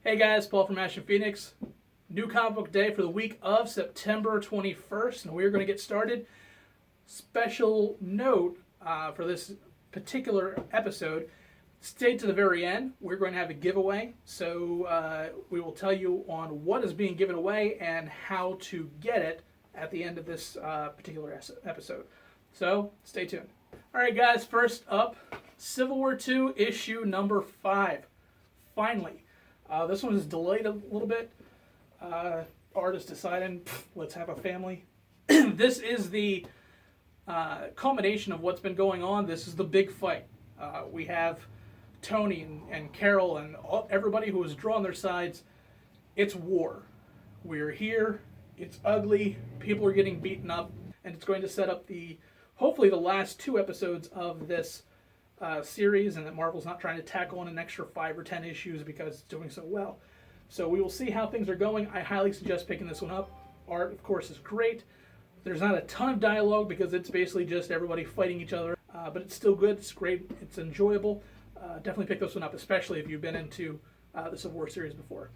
Hey guys, Paul from Ashen Phoenix. New comic book day for the week of September 21st, and we're going to get started. Special note for this particular episode, stay to the very end. We're going to have a giveaway, so we will tell you on what is being given away and how to get it at the end of this particular episode. So stay tuned. All right, guys, first up, Civil War II, issue number 5. Finally. This one is delayed a little bit. Artist deciding, let's have a family. This is the culmination of what's been going on. This is the big fight. We have Tony and Carol and everybody who has drawn their sides. It's war. We're here. It's ugly. People are getting beaten up. And it's going to set up hopefully the last 2 episodes of this series, and that Marvel's not trying to tack on an extra 5 or 10 issues because it's doing so well. So we will see how things are going. I highly suggest picking this one up. Art, of course, is great. There's not a ton of dialogue because it's basically just everybody fighting each other, but it's still good. It's great. It's enjoyable. Definitely pick this one up, especially if you've been into the Civil War series before.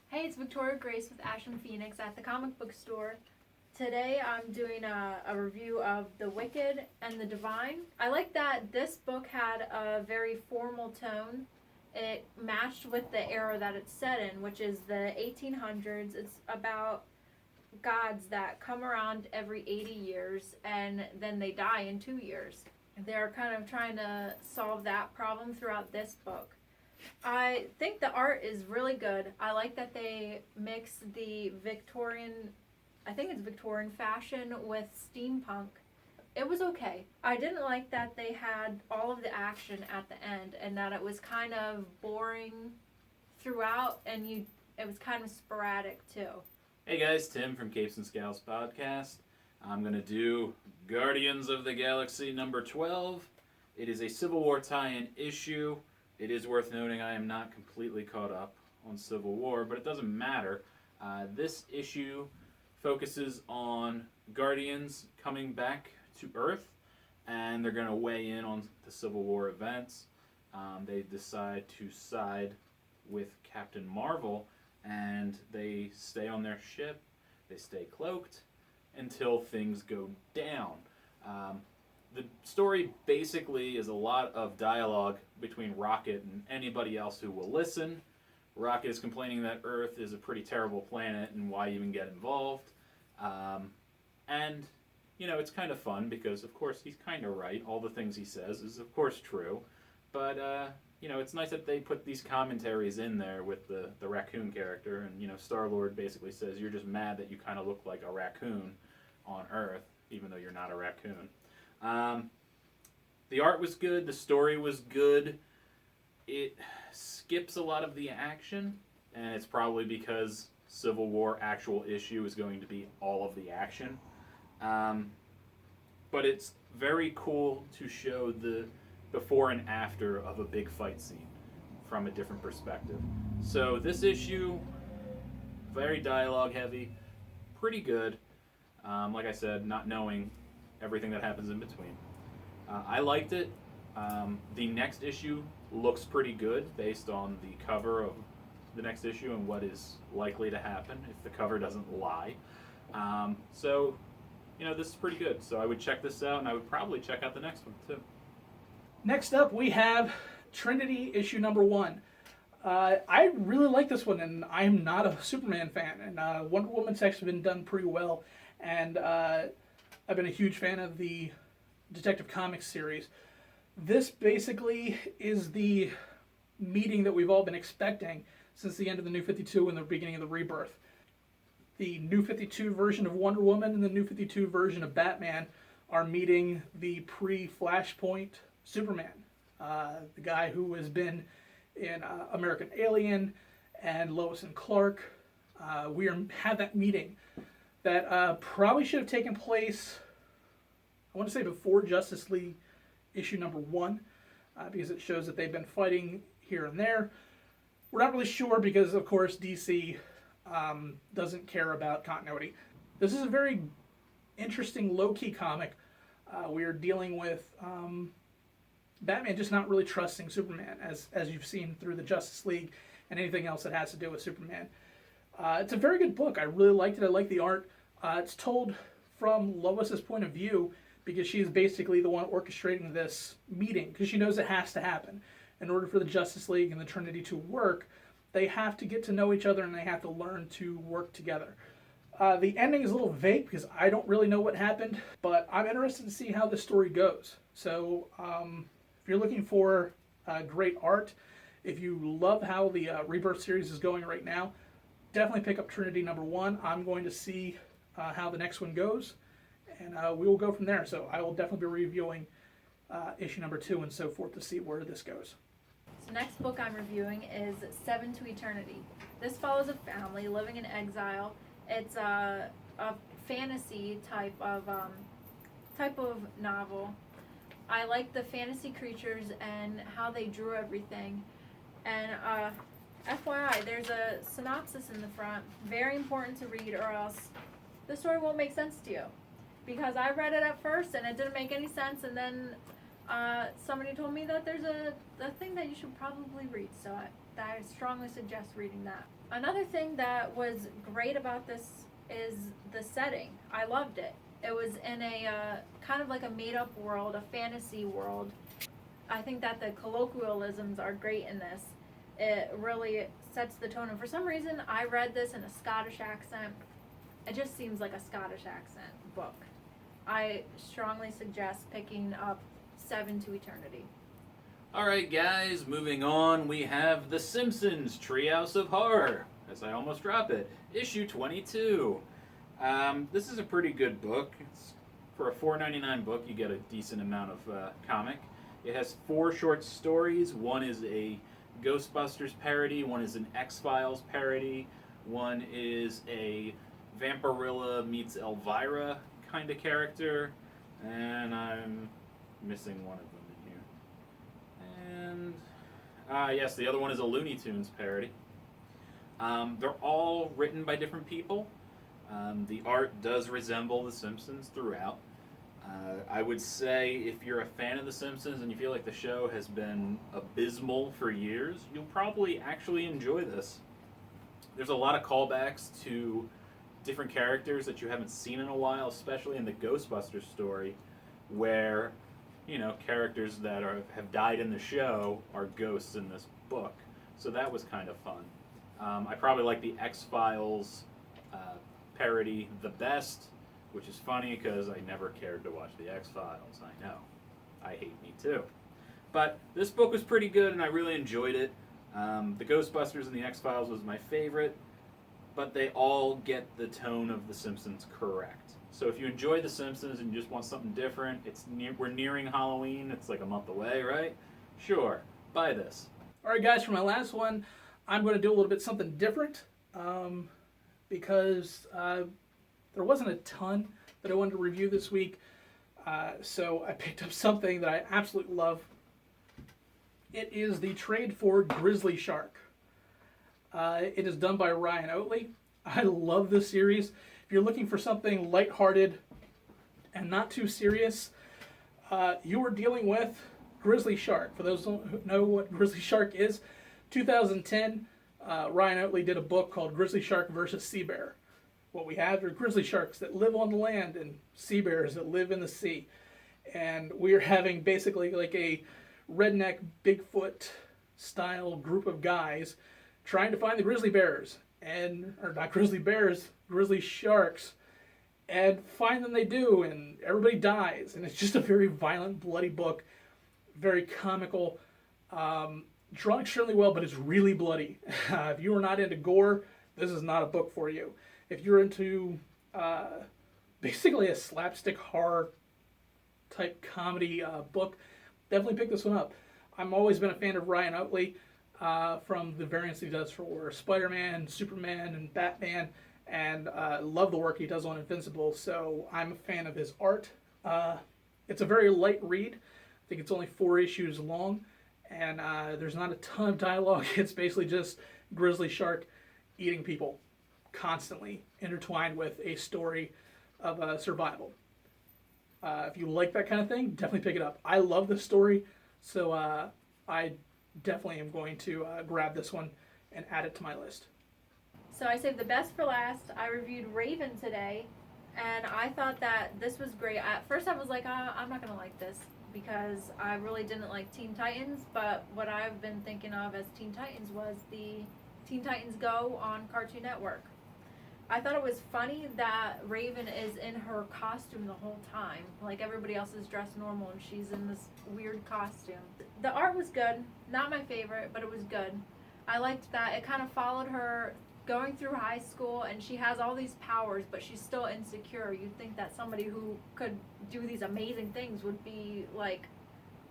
Hey, it's Victoria Grace with Ashen Phoenix at the comic book store. Today I'm doing a review of The Wicked and the Divine. I like that this book had a very formal tone. It matched with the era that it's set in, which is the 1800s. It's about gods that come around every 80 years and then they die in 2 years. They're kind of trying to solve that problem throughout this book. I think the art is really good. I like that they mix the Victorian fashion with steampunk. It was okay. I didn't like that they had all of the action at the end and that it was kind of boring throughout and it was kind of sporadic too. Hey guys, Tim from Capes and Scowls podcast. I'm going to do Guardians of the Galaxy number 12. It is a Civil War tie-in issue. It is worth noting I am not completely caught up on Civil War, but it doesn't matter. This issue focuses on Guardians coming back to Earth, and they're going to weigh in on the Civil War events. They decide to side with Captain Marvel, and they stay on their ship. They stay cloaked until things go down. The story basically is a lot of dialogue between Rocket and anybody else who will listen. Rocket is complaining that Earth is a pretty terrible planet and why even get involved. And, you know, it's kind of fun because, of course, he's kind of right. All the things he says is, of course, true. But, you know, it's nice that they put these commentaries in there with the raccoon character. And, you know, Star-Lord basically says, you're just mad that you kind of look like a raccoon on Earth, even though you're not a raccoon. The art was good. The story was good. It skips a lot of the action, and it's probably because Civil War actual issue is going to be all of the action. But it's very cool to show the before and after of a big fight scene from a different perspective. So this issue, very dialogue heavy, pretty good. Like I said, not knowing everything that happens in between. I liked it. The next issue looks pretty good based on the cover of the next issue and what is likely to happen if the cover doesn't lie. So, you know, this is pretty good. So I would check this out, and I would probably check out the next one too. Next up, we have Trinity issue number 1. I really like this one, and I'm not a Superman fan, and Wonder Woman's actually been done pretty well, and I've been a huge fan of the Detective Comics series. This basically is the meeting that we've all been expecting since the end of the New 52 and the beginning of the Rebirth. The New 52 version of Wonder Woman and the New 52 version of Batman are meeting the pre-Flashpoint Superman, the guy who has been in American Alien and Lois and Clark. We had that meeting that probably should have taken place, I want to say before Justice League issue number 1, because it shows that they've been fighting here and there. We're not really sure because, of course, DC doesn't care about continuity. This is a very interesting low-key comic. We are dealing with Batman just not really trusting Superman, as you've seen through the Justice League and anything else that has to do with Superman. It's a very good book. I really liked it. I like the art. It's told from Lois's point of view because she's basically the one orchestrating this meeting because she knows it has to happen. In order for the Justice League and the Trinity to work, they have to get to know each other and they have to learn to work together. The ending is a little vague because I don't really know what happened, but I'm interested to see how the story goes. So if you're looking for great art, if you love how the Rebirth series is going right now, definitely pick up Trinity #1. I'm going to see how the next one goes, and we will go from there. So I will definitely be reviewing issue #2 and so forth to see where this goes. So next book I'm reviewing is 7 to Eternity. This follows a family living in exile. It's a fantasy type of novel. I like the fantasy creatures and how they drew everything. And FYI, there's a synopsis in the front. Very important to read, or else the story won't make sense to you. Because I read it at first and it didn't make any sense, and then somebody told me that there's a thing that you should probably read. So I strongly suggest reading that. Another thing that was great about this is the setting. I loved it. It was in a kind of like a made-up world, a fantasy world. I think that the colloquialisms are great in this. It really sets the tone. And for some reason, I read this in a Scottish accent. It just seems like a Scottish accent book. I strongly suggest picking up 7 to Eternity. Alright guys, moving on, we have The Simpsons Treehouse of Horror, as I almost drop it, issue 22. This is a pretty good book. For a $4.99 book, you get a decent amount of comic. It has 4 short stories. One is a Ghostbusters parody, one is an X-Files parody, one is a Vampirilla meets Elvira kind of character, and I'm missing one of them in here. And yes, the other one is a Looney Tunes parody. They're all written by different people. The art does resemble The Simpsons throughout. I would say if you're a fan of The Simpsons and you feel like the show has been abysmal for years, you'll probably actually enjoy this. There's a lot of callbacks to different characters that you haven't seen in a while, especially in the Ghostbusters story, where, you know, characters that have died in the show are ghosts in this book. So that was kind of fun. I probably like the X-Files parody the best, which is funny because I never cared to watch the X-Files. I know. I hate me too. But this book was pretty good and I really enjoyed it. The Ghostbusters and the X-Files was my favorite, but they all get the tone of The Simpsons correct. So if you enjoy The Simpsons and you just want something different, we're nearing Halloween. It's like a month away, right? Sure, buy this. All right, guys, for my last one, I'm going to do a little bit something different because there wasn't a ton that I wanted to review this week. So I picked up something that I absolutely love. It is the trade for Grizzly Shark. It is done by Ryan Oatley. I love this series. If you're looking for something lighthearted and not too serious, you are dealing with Grizzly Shark. For those who don't know what Grizzly Shark is, 2010, Ryan Oatley did a book called Grizzly Shark versus Sea Bear. What we have are grizzly sharks that live on the land and sea bears that live in the sea. And we're having basically like a redneck Bigfoot style group of guys trying to find the grizzly bears, or not grizzly bears, grizzly sharks, and find them they do, and everybody dies. And it's just a very violent, bloody book, very comical, drawn extremely well, but it's really bloody. If you are not into gore, this is not a book for you. If you're into basically a slapstick horror type comedy book, definitely pick this one up. I've always been a fan of Ryan Oatley from the variants he does for Spider-Man, Superman, and Batman, and love the work he does on Invincible, so I'm a fan of his art. It's a very light read. I think it's only 4 issues long, and there's not a ton of dialogue. It's basically just grizzly shark eating people, constantly intertwined with a story of survival. If you like that kind of thing, definitely pick it up. I love this story, so I definitely am going to grab this one and add it to my list. So I saved the best for last. I reviewed Raven today, and I thought that this was great. At first I was like, I'm not going to like this because I really didn't like Teen Titans, but what I've been thinking of as Teen Titans was the Teen Titans Go on Cartoon Network. I thought it was funny that Raven is in her costume the whole time. Like everybody else is dressed normal and she's in this weird costume. The art was good. Not my favorite, but it was good. I liked that it kind of followed her going through high school and she has all these powers, but she's still insecure. You'd think that somebody who could do these amazing things would be like,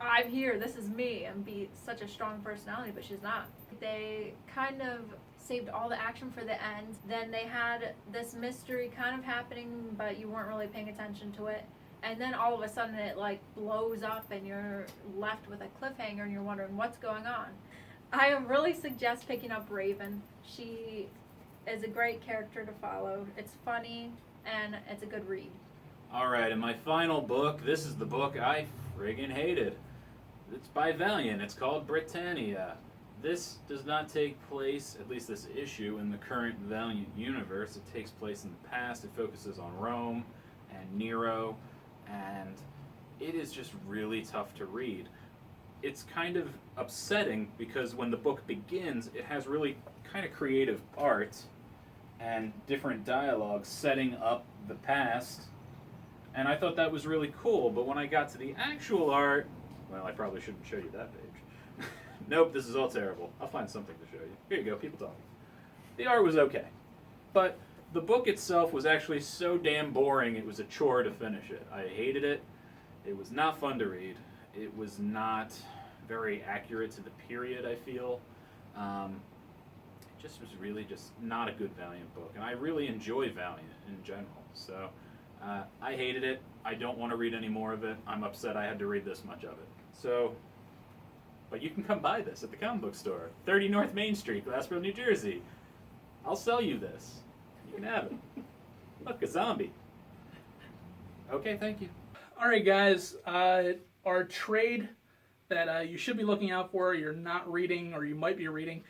I'm here, this is me, and be such a strong personality, but she's not. They kind of saved all the action for the end. Then they had this mystery kind of happening, but you weren't really paying attention to it. And then all of a sudden it like blows up and you're left with a cliffhanger and you're wondering what's going on. I really suggest picking up Raven. She is a great character to follow. It's funny and it's a good read. Alright, and my final book, this is the book I friggin' hated. It's by Valiant. It's called Britannia. This does not take place, at least this issue, in the current Valiant universe. It takes place in the past. It focuses on Rome and Nero, and it is just really tough to read. It's kind of upsetting because when the book begins, it has really kind of creative art and different dialogue setting up the past, and I thought that was really cool, but when I got to the actual art, well, I probably shouldn't show you that page. Nope, this is all terrible. I'll find something to show you. Here you go, people talking. The art was okay, but the book itself was actually so damn boring it was a chore to finish it. I hated it. It was not fun to read. It was not very accurate to the period, I feel. It just was really just not a good Valiant book, and I really enjoy Valiant in general, so I hated it. I don't want to read any more of it. I'm upset I had to read this much of it. So, but you can come buy this at the comic book store, 30 North Main Street, Glassboro, New Jersey. I'll sell you this. You can have it. Look, a zombie. Okay, thank you. All right, guys. Our trade that you should be looking out for, you're not reading or you might be reading.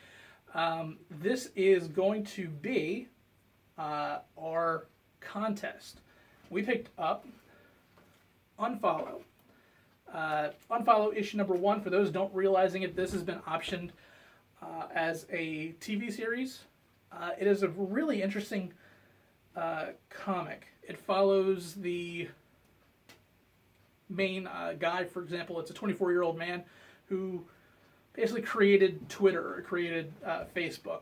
This is going to be our contest. We picked up Unfollow. Unfollow issue number 1. For those don't realizing it, this has been optioned as a TV series. It is a really interesting comic. It follows the main guy. For example, it's a 24-year-old man who basically created Twitter or created Facebook.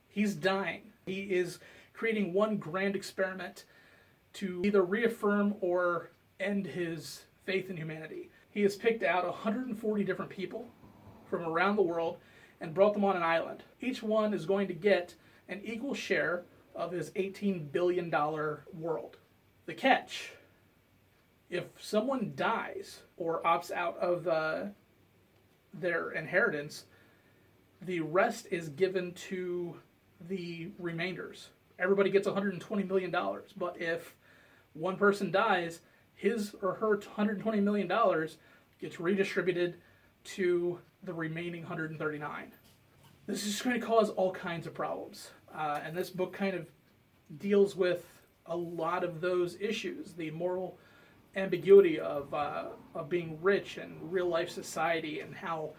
He's dying. He is creating one grand experiment to either reaffirm or end his faith in humanity. He has picked out 140 different people from around the world and brought them on an island. Each one is going to get an equal share of his $18 billion world. The catch: if someone dies or opts out of their inheritance, the rest is given to the remainders. Everybody gets $120 million, but if one person dies, his or her $120 million gets redistributed to the remaining 139. This is going to cause all kinds of problems. And this book kind of deals with a lot of those issues. The moral ambiguity of being rich and real life society, and how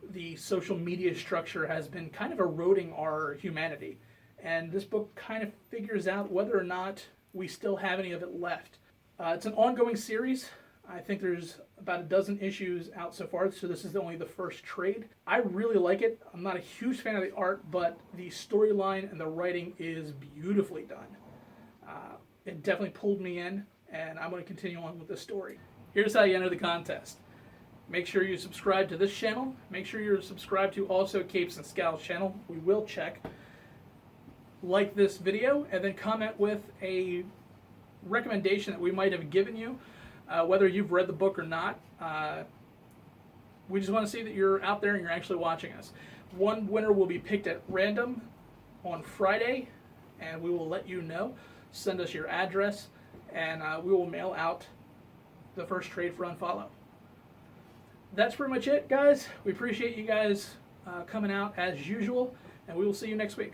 the social media structure has been kind of eroding our humanity. And this book kind of figures out whether or not we still have any of it left. It's an ongoing series. I think there's about a dozen issues out so far, so this is only the first trade. I really like it. I'm not a huge fan of the art, but the storyline and the writing is beautifully done. It definitely pulled me in, and I'm going to continue on with this story. Here's how you enter the contest. Make sure you subscribe to this channel. Make sure you're subscribed to also Capes and Scowls channel. We will check. Like this video, and then comment with a recommendation that we might have given you, whether you've read the book or not. We just want to see that you're out there and you're actually watching us. One winner will be picked at random on Friday, and we will let you know. Send us your address, and we will mail out the first trade for Unfollow. That's pretty much it, guys. We appreciate you guys coming out as usual, and we will see you next week.